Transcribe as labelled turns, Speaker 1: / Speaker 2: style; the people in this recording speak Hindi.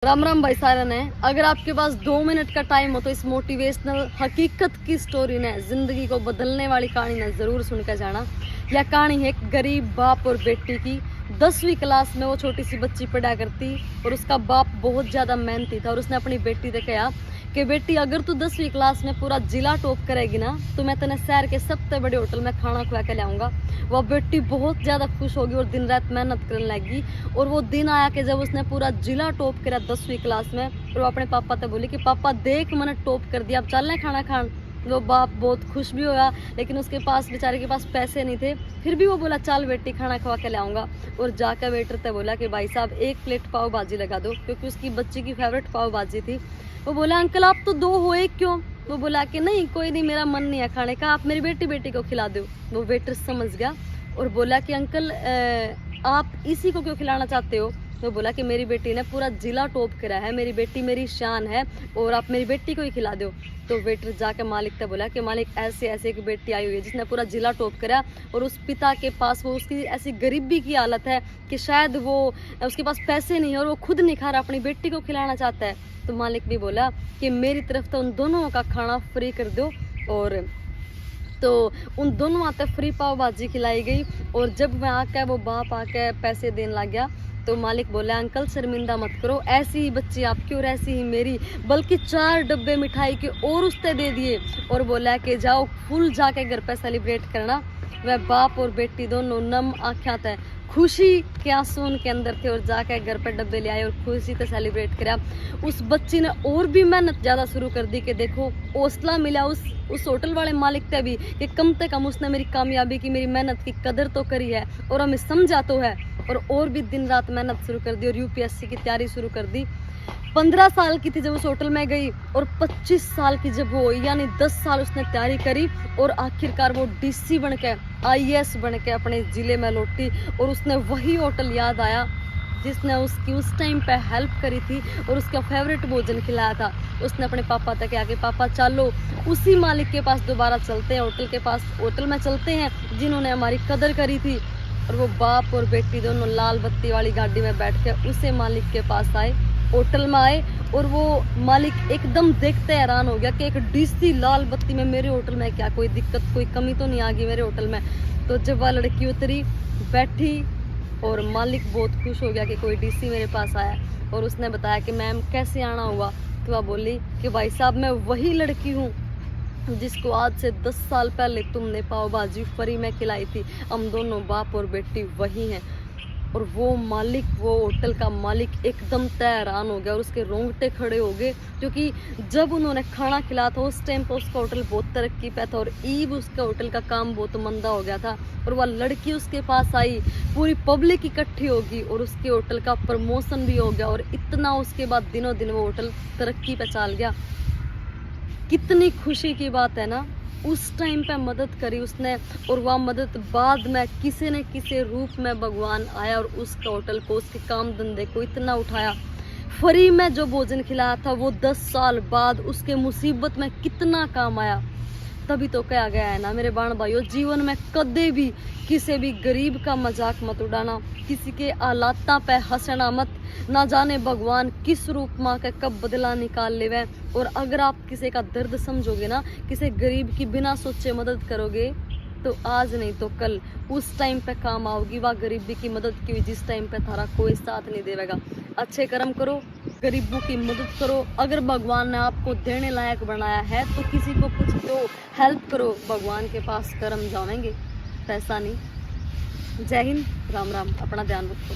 Speaker 1: राम राम भाई सारा ने। अगर आपके पास 2 मिनट का टाइम हो तो इस मोटिवेशनल हकीकत की स्टोरी ने, जिंदगी को बदलने वाली कहानी ने जरूर सुनकर जाना। यह कहानी है एक गरीब बाप और बेटी की। 10वीं क्लास में वो छोटी सी बच्ची पढ़ा करती और उसका बाप बहुत ज्यादा मेहनती था और उसने अपनी बेटी से कहा कि बेटी अगर तू 10वीं क्लास में पूरा जिला टॉप करेगी ना तो मैं तेने शहर के सबसे बड़े होटल में खाना खुआ के लाऊंगा। वह बेटी बहुत ज्यादा खुश होगी और दिन रात मेहनत करने लगी। और वो दिन आया कि जब उसने पूरा जिला टॉप करा 10वीं क्लास में, और वो अपने पापा से बोली कि पापा देख मैंने टॉप कर दिया, अब चल रहे खाना खान। वो बाप बहुत खुश भी हुआ, लेकिन उसके पास बेचारे के पास पैसे नहीं थे। फिर भी वो बोला चल बेटी खाना खवा के लाऊंगा। और जाकर वेटर से बोला कि भाई साहब 1 प्लेट पाव भाजी लगा दो, क्योंकि उसकी बच्ची की फेवरेट पाव भाजी थी। वो बोला अंकल आप तो 2 हो 1 क्यों? वो बोला कि नहीं कोई नहीं, मेरा मन नहीं है खाने का, आप मेरी बेटी को खिला दो। वो वेटर समझ गया और बोला कि अंकल आप इसी को क्यों खिलाना चाहते हो? तो बोला कि मेरी बेटी ने पूरा जिला टॉप करा है, मेरी बेटी मेरी शान है और आप मेरी बेटी को ही खिला दो। तो वेटर जाकर मालिक से बोला कि मालिक ऐसे ऐसे एक बेटी आई हुई है जिसने पूरा जिला टॉप करा और उस पिता के पास वो उसकी ऐसी गरीबी की हालत है कि शायद वो उसके पास पैसे नहीं है और वो खुद नहीं खा रहा, अपनी बेटी को खिलाना चाहता है। तो मालिक भी बोला कि मेरी तरफ तो उन दोनों का खाना फ्री कर दो। और तो उन दोनों आते फ्री पाव भाजी खिलाई गई। और जब मैं आकर वो बाप आके पैसे देने लग गया तो मालिक बोला अंकल शर्मिंदा मत करो, ऐसी ही बच्ची आपकी और ऐसी ही मेरी, बल्कि 4 डब्बे मिठाई के और उससे दे दिए और बोला कि जाओ फुल जाके घर पे सेलिब्रेट करना। वह बाप और बेटी दोनों नम आँखें थे, खुशी के आंसू उनके अंदर थे और जाके घर पर डब्बे ले आए और खुशी से सेलिब्रेट करा। उस बच्ची ने और भी मेहनत ज़्यादा शुरू कर दी कि देखो हौसला मिला उस होटल वाले मालिक से भी कि कम से कम उसने मेरी कामयाबी की, मेरी मेहनत की कदर तो करी है और हमें समझा तो है। और भी दिन रात मेहनत शुरू कर दी और यूपीएससी की तैयारी शुरू कर दी। 15 साल की थी जब उस होटल में गई और 25 साल की जब वो हुई, यानी 10 साल उसने तैयारी करी और आखिरकार वो डीसी बन के आईएएस बन के अपने ज़िले में लौटी। और उसने वही होटल याद आया जिसने उसकी उस टाइम पे हेल्प करी थी और उसका फेवरेट भोजन खिलाया था। उसने अपने पापा तक आके पापा चलो उसी मालिक के पास दोबारा चलते हैं, होटल के पास, होटल में चलते हैं जिन्होंने हमारी कदर करी थी। और वो बाप और बेटी दोनों लाल बत्ती वाली गाड़ी में बैठ के उसे मालिक के पास आए, होटल में आए। और वो मालिक एकदम देखते हैरान हो गया कि एक डीसी लाल बत्ती में, मेरे होटल में क्या कोई दिक्कत, कोई कमी तो नहीं आ गई मेरे होटल में? तो जब वह लड़की उतरी बैठी और मालिक बहुत खुश हो गया कि कोई डीसी मेरे पास आया। और उसने बताया कि मैम कैसे आना हुआ? तो वह बोली कि भाई साहब मैं वही लड़की हूँ जिसको आज से 10 साल पहले तुमने पाव भाजी फ्री में खिलाई थी। हम दोनों बाप और बेटी वही हैं। और वो मालिक, वो होटल का मालिक एकदम हैरान हो गया और उसके रोंगटे खड़े हो गए, क्योंकि जब उन्होंने खाना खिलाया था उस टाइम पर उसका होटल बहुत तरक्की पे था और ईब उसके होटल का काम बहुत मंदा हो गया था। और वह लड़की उसके पास आई, पूरी पब्लिक इकट्ठी होगी और उसके होटल का प्रमोशन भी हो गया और इतना उसके बाद दिनों दिन वो होटल तरक्की पे चल गया। कितनी खुशी की बात है ना, उस टाइम पे मदद करी उसने और वह मदद बाद में किसी न किसी रूप में भगवान आया और उसका होटल को, उसके काम धंधे को इतना उठाया। फ्री में जो भोजन खिलाया था वो 10 साल बाद उसके मुसीबत में कितना काम आया। तभी तो कहा गया है ना मेरे बाण भाइयों, जीवन में कदे भी किसी भी गरीब का मजाक मत उड़ाना, किसी के हालात पे हंसना मत, ना जाने भगवान किस रूप में के कब बदला निकाल लेवे। और अगर आप किसी का दर्द समझोगे ना, किसी गरीब की बिना सोचे मदद करोगे तो आज नहीं तो कल उस टाइम पे काम आओगी वह गरीबी की मदद की हुई जिस टाइम पे थारा कोई साथ नहीं देगा। अच्छे कर्म करो, गरीबों की मदद करो। अगर भगवान ने आपको देने लायक बनाया है तो किसी को कुछ दो, हेल्प करो, भगवान के पास कर्म जाएंगे, पैसा नहीं। जय हिंद, राम राम, अपना ध्यान रखो।